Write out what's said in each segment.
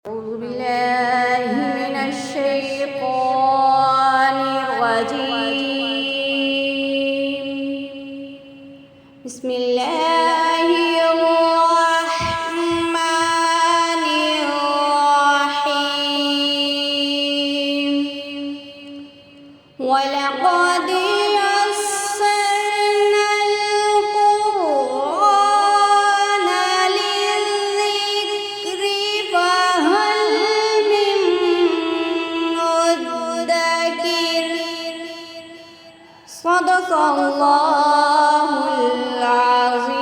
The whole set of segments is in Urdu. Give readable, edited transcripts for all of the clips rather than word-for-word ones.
أعوذ بالله من الشيطان الرجيم. بسم الله الرحمن الرحيم. ولقد يسرنا القرآن للذكر فهل من مدكر. صدق الله العظيم.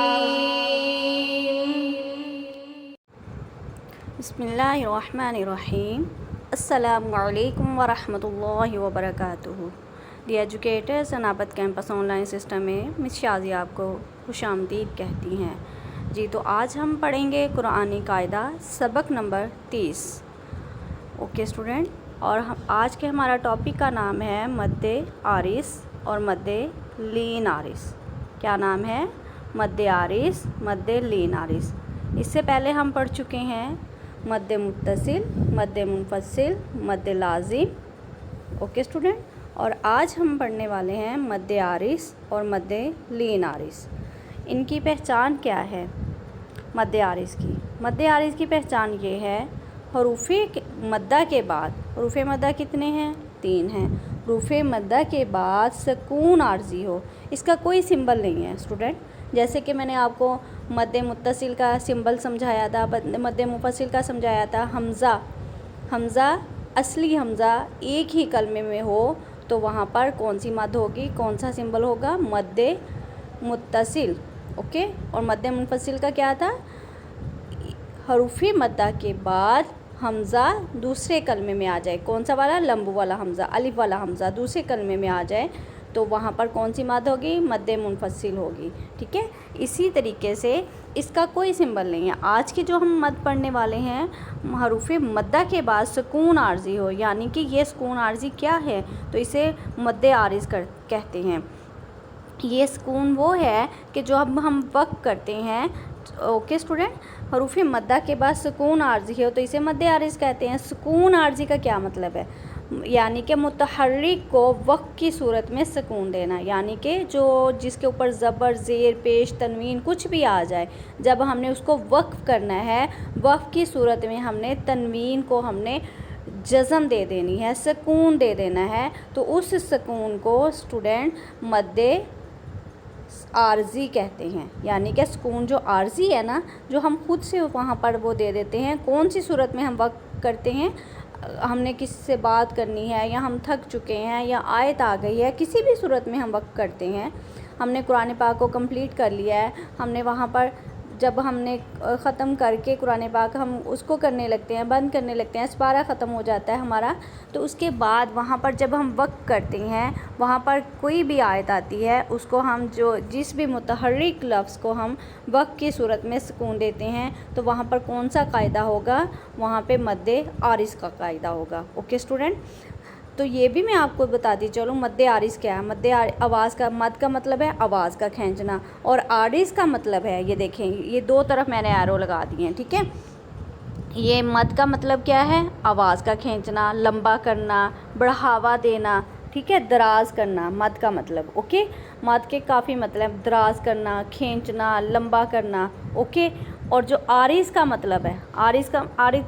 بسم اللہ الرحمن الرحیم. السلام علیکم ورحمۃ اللہ وبرکاتہ. The educators Inabat campus online system میں مس شازیہ آپ کو خوش آمدید کہتی ہیں. جی تو آج ہم پڑھیں گے قرآنی قاعدہ سبق نمبر 30. اوکے اسٹوڈنٹ، اور آج کے ہمارا ٹاپک کا نام ہے مد عارض اور مد لین عارض. کیا نام ہے؟ مد عارض، مد لین عارض. اس سے پہلے ہم پڑھ چکے ہیں مد متصل، مد منفصل، مد لازم. اوکے اسٹوڈنٹ، اور آج ہم پڑھنے والے ہیں مد عارض اور مد لین عارض. ان کی پہچان کیا ہے؟ مد عارض کی پہچان یہ ہے، حروف مدہ کے بعد، حروف مدہ کتنے ہیں؟ 3 ہیں. حروف مدہ کے بعد سکون عارضی ہو. اس کا کوئی سمبل نہیں ہے اسٹوڈنٹ. جیسے کہ میں نے آپ کو مد متصل کا سمبل سمجھایا تھا، مد منفصل کا سمجھایا تھا. حمزہ اصلی حمزہ ایک ہی کلمے میں ہو تو وہاں پر کون سی مد ہوگی، کون سا سمبل ہوگا؟ مد متصل. اوکے، اور مد منفصل کا کیا تھا؟ حروف مدہ کے بعد حمزہ دوسرے کلمے میں آ جائے. کون سا والا؟ لمب والا حمزہ، الف والا حمزہ دوسرے کلمے میں آ جائے تو وہاں پر کون سی مد ہوگی؟ مد منفصل ہوگی. ٹھیک ہے، اسی طریقے سے اس کا کوئی سمبل نہیں ہے. آج کی جو ہم مد پڑھنے والے ہیں، حروف مدہ کے بعد سکون عارضی ہو، یعنی کہ یہ سکون عارضی کیا ہے؟ تو اسے مد عارض کہتے ہیں. یہ سکون وہ ہے کہ جو اب ہم وقف کرتے ہیں. اوکے اسٹوڈنٹ، حروف مدہ کے بعد سکون عارضی ہو تو اسے مد عارض کہتے ہیں. سکون عارضی کا کیا مطلب ہے؟ یعنی کہ متحرک کو وقف کی صورت میں سکون دینا، یعنی کہ جس کے اوپر زبر، زیر، پیش، تنوین کچھ بھی آ جائے، جب ہم نے اس کو وقف کرنا ہے، وقف کی صورت میں ہم نے تنوین کو ہم نے جزم دے دینی ہے، سکون دے دینا ہے. تو اس سکون کو اسٹوڈنٹ مد عارضی کہتے ہیں. یعنی کہ سکون جو عارضی ہے نا، جو ہم خود سے وہاں پر وہ دے دیتے ہیں. کون سی صورت میں ہم وقف کرتے ہیں؟ ہم نے کسی سے بات کرنی ہے، یا ہم تھک چکے ہیں، یا آیت آ گئی ہے، کسی بھی صورت میں ہم وقف کرتے ہیں. ہم نے قرآن پاک کو کمپلیٹ کر لیا ہے، ہم نے وہاں پر جب ہم نے ختم کر کے قرآن پاک ہم اس کو کرنے لگتے ہیں، بند کرنے لگتے ہیں، سپارہ ختم ہو جاتا ہے ہمارا، تو اس کے بعد وہاں پر جب ہم وقف کرتے ہیں، وہاں پر کوئی بھی آیت آتی ہے، اس کو ہم جس بھی متحرک لفظ کو ہم وقف کی صورت میں سکون دیتے ہیں تو وہاں پر کون سا قاعدہ ہوگا؟ وہاں پہ مد عارض کا قاعدہ ہوگا. اوکے اسٹوڈنٹ، تو یہ بھی میں آپ کو بتا دی چلوں مد عارض کیا ہے. آواز کا مد کا مطلب ہے آواز کا کھینچنا، اور عارض کا مطلب ہے، یہ دیکھیں یہ دو طرف میں نے ایرو لگا دیے ہیں. ٹھیک ہے، یہ مد کا مطلب کیا ہے؟ آواز کا کھینچنا، لمبا کرنا، بڑھاوا دینا. ٹھیک ہے، دراز کرنا مد کا مطلب. اوکے، مد کے کافی مطلب، دراز کرنا، کھینچنا، لمبا کرنا. اوکے، اور جو عارض کا مطلب ہے، عارض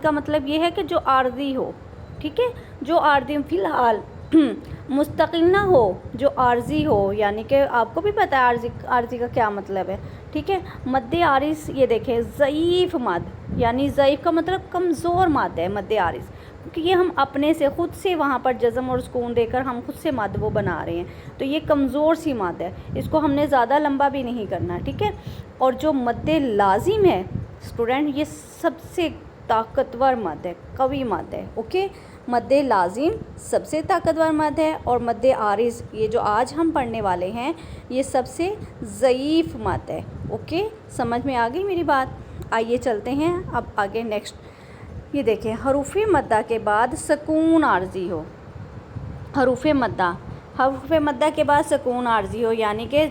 کا مطلب یہ ہے کہ جو عارضی ہو. ٹھیک ہے، جو عارضی فی الحال مستقل نہ ہو، جو عارضی ہو. یعنی کہ آپ کو بھی پتہ ہے عارضی کا کیا مطلب ہے. ٹھیک ہے، مد عارض یہ دیکھیں ضعیف مد، یعنی ضعیف کا مطلب کمزور مد ہے مد عارض، کیونکہ یہ ہم اپنے سے خود سے وہاں پر جزم اور سکون دے کر ہم خود سے مد وہ بنا رہے ہیں، تو یہ کمزور سی مد ہے، اس کو ہم نے زیادہ لمبا بھی نہیں کرنا. ٹھیک ہے، اور جو مد لازم ہے اسٹوڈنٹ، یہ سب سے طاقتور مد ہے، قوی مد ہے. اوکے، مد لازم سب سے طاقتور مد ہے، اور مد عارض یہ جو آج ہم پڑھنے والے ہیں یہ سب سے ضعیف مد ہے. اوکے، سمجھ میں آ گئی میری بات؟ آئیے چلتے ہیں اب آگے نیکسٹ. یہ دیکھیں حروف مدہ کے بعد سکون عارضی ہو. حروف مدہ کے بعد سکون عارضی ہو، یعنی کہ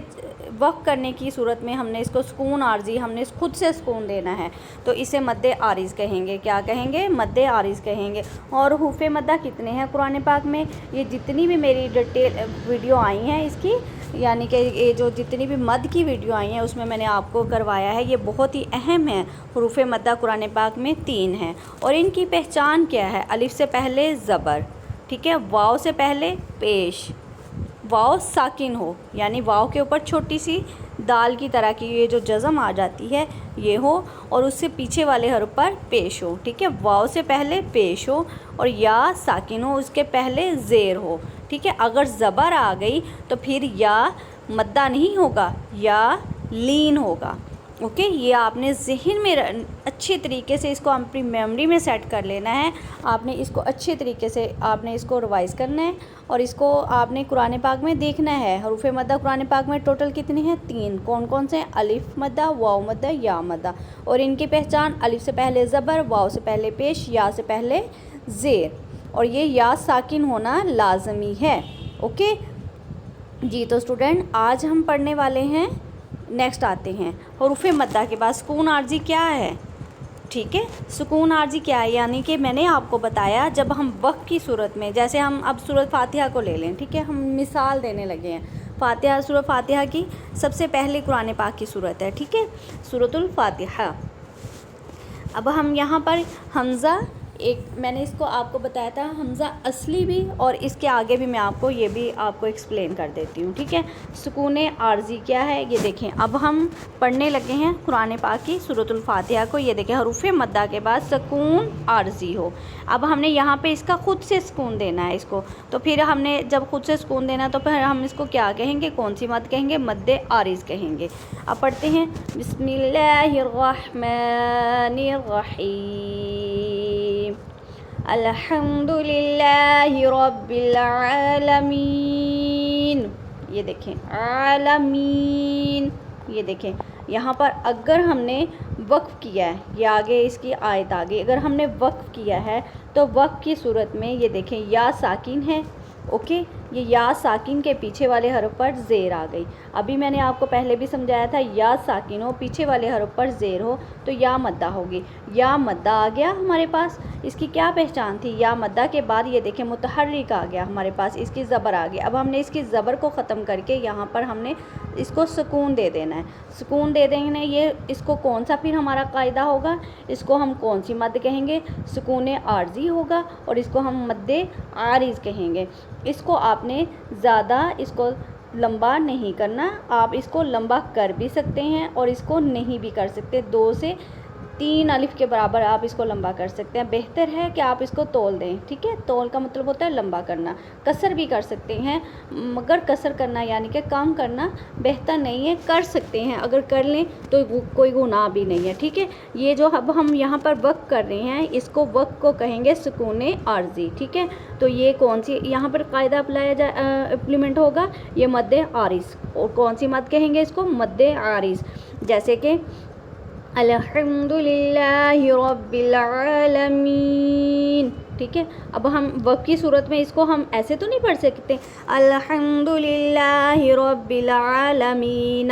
وقف کرنے کی صورت میں ہم نے اس کو سکون عارضی ہم نے خود سے سکون دینا ہے تو اسے مد عارض کہیں گے. کیا کہیں گے؟ مد عارض کہیں گے. اور حروف مدہ کتنے ہیں قرآن پاک میں؟ یہ جتنی بھی میری ڈیٹیل ویڈیو آئی ہیں اس کی، یعنی کہ یہ جو جتنی بھی مد کی ویڈیو آئی ہیں اس میں نے آپ کو کروایا ہے. یہ بہت ہی اہم ہے. حروف مدہ قرآن پاک میں 3 ہیں اور ان کی پہچان کیا ہے؟ الف سے پہلے زبر، ٹھیک ہے، واو سے پہلے پیش، واو ساکن ہو یعنی واو کے اوپر چھوٹی سی دال کی طرح کی یہ جو جزم آ جاتی ہے یہ ہو، اور اس سے پیچھے والے حرف پر پیش ہو، ٹھیک ہے، واو سے پہلے پیش ہو، اور یا ساکن ہو، اس کے پہلے زیر ہو، ٹھیک ہے. اگر زبر آ گئی تو پھر یا مدہ نہیں ہوگا، یا لین ہوگا. اوکے، یہ آپ نے ذہن میں اچھے طریقے سے اس کو اپنی میموری میں سیٹ کر لینا ہے. آپ نے اس کو اچھے طریقے سے آپ نے اس کو ریوائز کرنا ہے اور اس کو آپ نے قرآن پاک میں دیکھنا ہے. حروف مدہ قرآن پاک میں ٹوٹل کتنے ہیں؟ 3. کون کون سے ہیں؟ الف مدہ، واو مدہ، یا مدہ. اور ان کی پہچان الف سے پہلے زبر، واو سے پہلے پیش، یا سے پہلے زیر، اور یہ یا ساکن ہونا لازمی ہے. اوکے جی. تو اسٹوڈنٹ آج ہم پڑھنے والے ہیں، نیکسٹ آتے ہیں حروف مدہ کے بعد سکون عارضی کیا ہے. ٹھیک ہے، سکون عارضی کیا ہے؟ یعنی کہ میں نے آپ کو بتایا جب ہم وقف کی صورت میں، جیسے ہم اب سورۃ فاتحہ کو لے لیں، ٹھیک ہے، ہم مثال دینے لگے ہیں. فاتحہ، سورۃ فاتحہ کی سب سے پہلے قرآن پاک کی صورت ہے، ٹھیک ہے، سورۃ الفاتحہ. اب ہم یہاں پر حمزہ، ایک میں نے اس کو آپ کو بتایا تھا حمزہ اصلی بھی، اور اس کے آگے بھی میں آپ کو یہ بھی آپ کو ایکسپلین کر دیتی ہوں. ٹھیک ہے، سکون عارضی کیا ہے یہ دیکھیں. اب ہم پڑھنے لگے ہیں قرآن پاک کی سورۃ الفاتحہ کو. یہ دیکھیں حروف مدہ کے بعد سکون عارضی ہو. اب ہم نے یہاں پہ اس کا خود سے سکون دینا ہے اس کو، تو پھر ہم نے جب خود سے سکون دینا تو پھر ہم اس کو کیا کہیں گے؟ کون سی مد کہیں گے؟ مد عارض کہیں گے. اب پڑھتے ہیں بسم اللہ الرحمن الرحیم الحمد للہ رب العالمین. یہ دیکھیں عالمین، یہ دیکھیں یہاں پر اگر ہم نے وقف کیا ہے، یہ آگے اس کی آیت آگے، اگر ہم نے وقف کیا ہے تو وقف کی صورت میں یہ دیکھیں یا ساکن ہے. اوکے، یہ یا ساکن کے پیچھے والے حرف پر زیر آ گئی. ابھی میں نے آپ کو پہلے بھی سمجھایا تھا یا ساکن ہو، پیچھے والے حرف پر زیر ہو تو یا مدہ ہوگی. یا مدہ آ گیا ہمارے پاس. اس کی کیا پہچان تھی؟ یا مدہ کے بعد یہ دیکھیں متحرک آ گیا ہمارے پاس، اس کی زبر آ گئی. اب ہم نے اس کی زبر کو ختم کر کے یہاں پر ہم نے اس کو سکون دے دینا ہے. سکون دے دیں گے. یہ اس کو کون سا پھر ہمارا قاعدہ ہوگا؟ اس کو ہم کون سی مد کہیں گے؟ سکون عارضی ہوگا، اور اس کو ہم مد عارض کہیں گے. اس کو آپ نے زیادہ اس کو لمبا نہیں کرنا. آپ اس کو لمبا کر بھی سکتے ہیں اور اس کو نہیں بھی کر سکتے. 2 سے 3 الف کے برابر آپ اس کو لمبا کر سکتے ہیں. بہتر ہے کہ آپ اس کو تول دیں. ٹھیک ہے، تول کا مطلب ہوتا ہے لمبا کرنا. کسر بھی کر سکتے ہیں، مگر کسر کرنا یعنی کہ کام کرنا بہتر نہیں ہے. کر سکتے ہیں، اگر کر لیں تو کوئی گناہ بھی نہیں ہے. ٹھیک ہے، یہ جو اب ہم یہاں پر وقف کر رہے ہیں اس کو وقف کو کہیں گے سکون عارضی. ٹھیک ہے، تو یہ کون سی یہاں پر قاعدہ امپلیمنٹ ہوگا؟ یہ مد عارض. اور کون سی مد کہیں گے اس کو؟ مد عارض. جیسے کہ الحمد للہ رب العالمین. ٹھیک ہے، اب ہم وقف کی صورت میں اس کو ہم ایسے تو نہیں پڑھ سکتے الحمد للہ رب العالمین.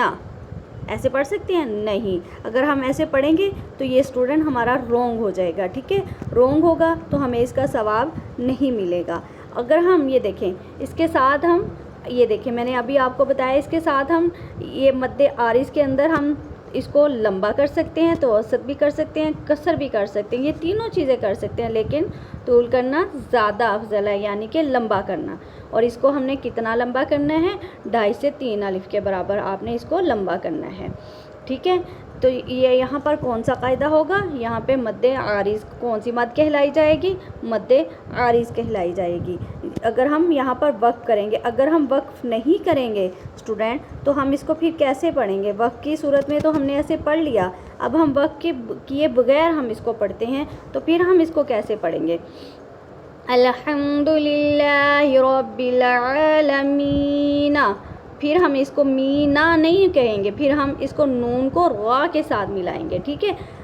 ایسے پڑھ سکتے ہیں؟ نہیں. اگر ہم ایسے پڑھیں گے تو یہ اسٹوڈنٹ ہمارا رونگ ہو جائے گا. ٹھیک ہے، رونگ ہوگا تو ہمیں اس کا ثواب نہیں ملے گا. اگر ہم یہ دیکھیں اس کے ساتھ ہم یہ دیکھیں میں نے ابھی آپ کو بتایا اس کے ساتھ ہم یہ مد عارض کے اندر ہم اس کو لمبا کر سکتے ہیں، توسط بھی کر سکتے ہیں، کسر بھی کر سکتے ہیں. یہ تینوں چیزیں کر سکتے ہیں، لیکن طول کرنا زیادہ افضل ہے، یعنی کہ لمبا کرنا. اور اس کو ہم نے کتنا لمبا کرنا ہے؟ 2.5 سے 3 الف کے برابر آپ نے اس کو لمبا کرنا ہے. ٹھیک ہے، تو یہ یہاں پر کون سا قاعدہ ہوگا؟ یہاں پہ مد عارض. کون سی مد کہلائی جائے گی؟ مد عارض کہلائی جائے گی اگر ہم یہاں پر وقف کریں گے. اگر ہم وقف نہیں کریں گے اسٹوڈنٹ تو ہم اس کو پھر کیسے پڑھیں گے؟ وقف کی صورت میں تو ہم نے ایسے پڑھ لیا، اب ہم وقف کیے بغیر ہم اس کو پڑھتے ہیں تو پھر ہم اس کو کیسے پڑھیں گے؟ الحمد للہ رب العالمین. پھر ہم اس کو مینا نہیں کہیں گے، پھر ہم اس کو نون کو را کے ساتھ ملائیں گے. ٹھیک ہے،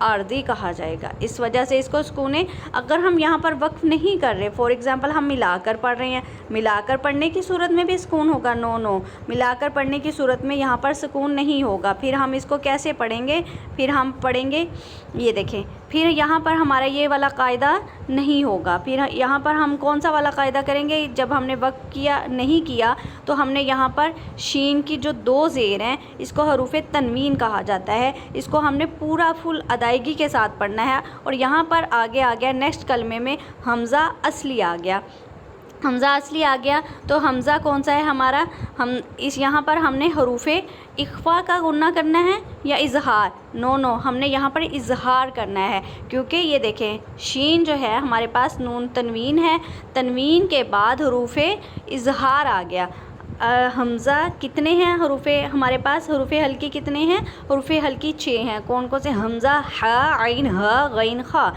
عارضی کہا جائے گا. اس وجہ سے اس کو سکون، اگر ہم یہاں پر وقف نہیں کر رہے، فار ایگزامپل ہم ملا کر پڑھ رہے ہیں، ملا کر پڑھنے کی صورت میں بھی سکون ہوگا؟ نو، ملا کر پڑھنے کی صورت میں یہاں پر سکون نہیں ہوگا. پھر ہم اس کو کیسے پڑھیں گے؟ پھر ہم پڑھیں گے، یہ دیکھیں، پھر یہاں پر ہمارا یہ والا قاعدہ نہیں ہوگا. پھر یہاں پر ہم کون سا والا قاعدہ کریں گے؟ جب ہم نے وقف نہیں کیا تو ہم نے یہاں پر شین کی جو 2 زیر ہیں اس کو حروف تنوین کہا جاتا ہے. اس کو ہم نے پورا فل ادائیگی کے ساتھ پڑھنا ہے. اور یہاں پر آگے آ گیا نیکسٹ کلمے میں حمزہ اصلی آ گیا. حمزہ اصلی آ گیا تو حمزہ کون سا ہے ہمارا؟ یہاں پر ہم نے حروف اخفا کا غنہ کرنا ہے یا اظہار؟ نو، ہم نے یہاں پر اظہار کرنا ہے، کیونکہ یہ دیکھیں شین جو ہے ہمارے پاس نون تنوین ہے، تنوین کے بعد حروف اظہار آ گیا. حمزہ کتنے ہیں حروف ہمارے پاس؟ حروف حلقی کتنے ہیں؟ حروف حلقی 6 ہیں. کون کون سے؟ حمزہ، ح، عین، ہ، غین، خا.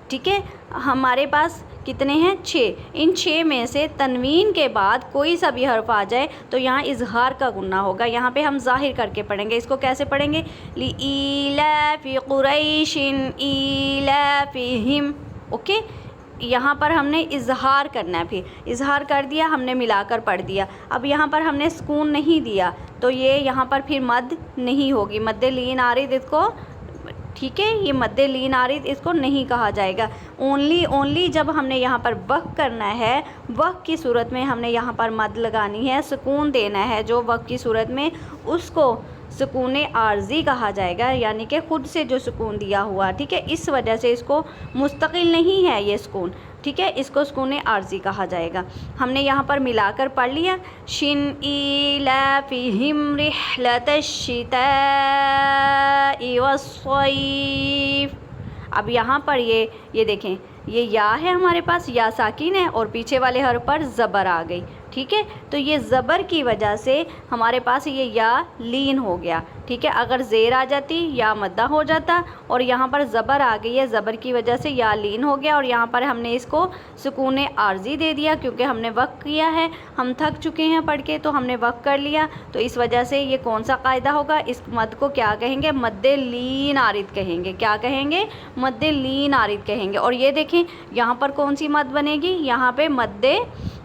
ٹھیک ہے، ہمارے پاس کتنے ہیں؟ 6. ان 6 میں سے تنوین کے بعد کوئی سا بھی حرف آ جائے تو یہاں اظہار کا غنہ ہوگا. یہاں پہ ہم ظاہر کر کے پڑھیں گے. اس کو کیسے پڑھیں گے؟ لِإِيلَافِ قُرَيْشٍ إِيلَافِهِمْ. اوکے، یہاں پر ہم نے اظہار کرنا ہے. پھر اظہار کر دیا، ہم نے ملا کر پڑھ دیا. اب یہاں پر ہم نے سکون نہیں دیا تو یہ یہاں پر پھر مد نہیں ہوگی، مد لین عارض اس کو، ٹھیک ہے، یہ مد لین عارض اس کو نہیں کہا جائے گا. اونلی جب ہم نے یہاں پر وقف کرنا ہے، وقف کی صورت میں ہم نے یہاں پر مد لگانی ہے، سکون دینا ہے. جو وقف کی صورت میں اس کو سکون عارضی کہا جائے گا، یعنی کہ خود سے جو سکون دیا ہوا. ٹھیک ہے، اس وجہ سے اس کو مستقل نہیں ہے یہ سکون. ٹھیک ہے، اس کو سکون عارضی کہا جائے گا. ہم نے یہاں پر ملا کر پڑھ لیا، شن ایلافہم رحلۃ الشتاء والصیف. اب یہاں پر یہ دیکھیں، یہ یا ہے ہمارے پاس، یا ساکن ہے اور پیچھے والے حرف پر زبر آ گئی. ٹھیک ہے، تو یہ زبر کی وجہ سے ہمارے پاس یہ یا لین ہو گیا. ٹھیک ہے، اگر زیر آ جاتی یا مدہ ہو جاتا، اور یہاں پر زبر آ گئی ہے، زبر کی وجہ سے یا لین ہو گیا. اور یہاں پر ہم نے اس کو سکون عارضی دے دیا کیونکہ ہم نے وقف کیا ہے، ہم تھک چکے ہیں پڑھ کے تو ہم نے وقف کر لیا. تو اس وجہ سے یہ کون سا قاعدہ ہوگا؟ اس مد کو کیا کہیں گے؟ مد لین عارض کہیں گے. کیا کہیں گے؟ مد لین عارض کہیں گے. اور یہ دیکھیں یہاں پر کون سی مد بنے گی؟ یہاں پہ مد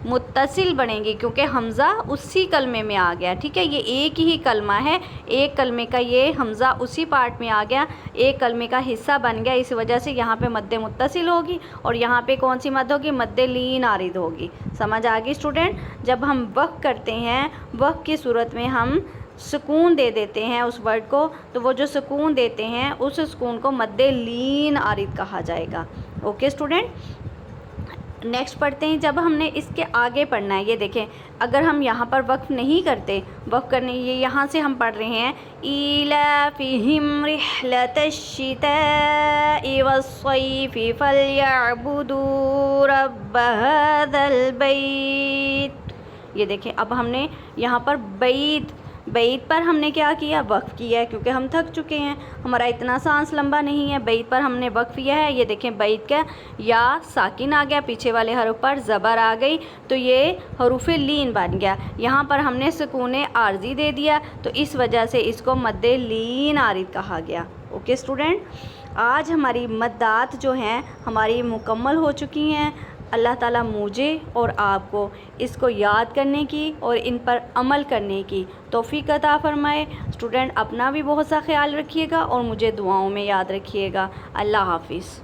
متصل بنے گی کیونکہ حمزہ اسی کلمے میں آ گیا. ٹھیک ہے، یہ ایک ہی کلمہ ہے، ایک کلمے کا یہ حمزہ اسی پارٹ میں آ گیا، ایک کلمے کا حصہ بن گیا. اس وجہ سے یہاں پہ مد متصل ہوگی اور یہاں پہ کون سی مد ہوگی؟ مد لین عارض ہوگی. سمجھ آ گئی اسٹوڈنٹ؟ جب ہم وقف کرتے ہیں، وقف کی صورت میں ہم سکون دے دیتے ہیں اس ورڈ کو، تو وہ جو سکون دیتے ہیں اس سکون کو مد لین عارض کہا جائے گا. اوکے اسٹوڈنٹ، نیکسٹ پڑھتے ہیں. جب ہم نے اس کے آگے پڑھنا ہے، یہ دیکھیں اگر ہم یہاں پر وقف نہیں کرتے، وقف کرنے یہ یہاں سے ہم پڑھ رہے ہیں ایلافہم رحلۃ الشتاء والصیف فلیعبدوا رب ھذا البیت. یہ دیکھیں اب ہم نے یہاں پر بیت پر ہم نے کیا کیا؟ وقف کیا ہے کیونکہ ہم تھک چکے ہیں، ہمارا اتنا سانس لمبا نہیں ہے. بیت پر ہم نے وقف کیا ہے. یہ دیکھیں بیت کا یا ساکن آ گیا، پیچھے والے حرف پر زبر آ گئی تو یہ حروف لین بن گیا. یہاں پر ہم نے سکون عارضی دے دیا تو اس وجہ سے اس کو مد لین عارض کہا گیا. اوکے اسٹوڈنٹ، آج ہماری مدات جو ہیں ہماری مکمل ہو چکی ہیں. اللہ تعالیٰ مجھے اور آپ کو اس کو یاد کرنے کی اور ان پر عمل کرنے کی توفیق عطا فرمائے. اسٹوڈنٹ اپنا بھی بہت سا خیال رکھیے گا اور مجھے دعاؤں میں یاد رکھیے گا. اللہ حافظ.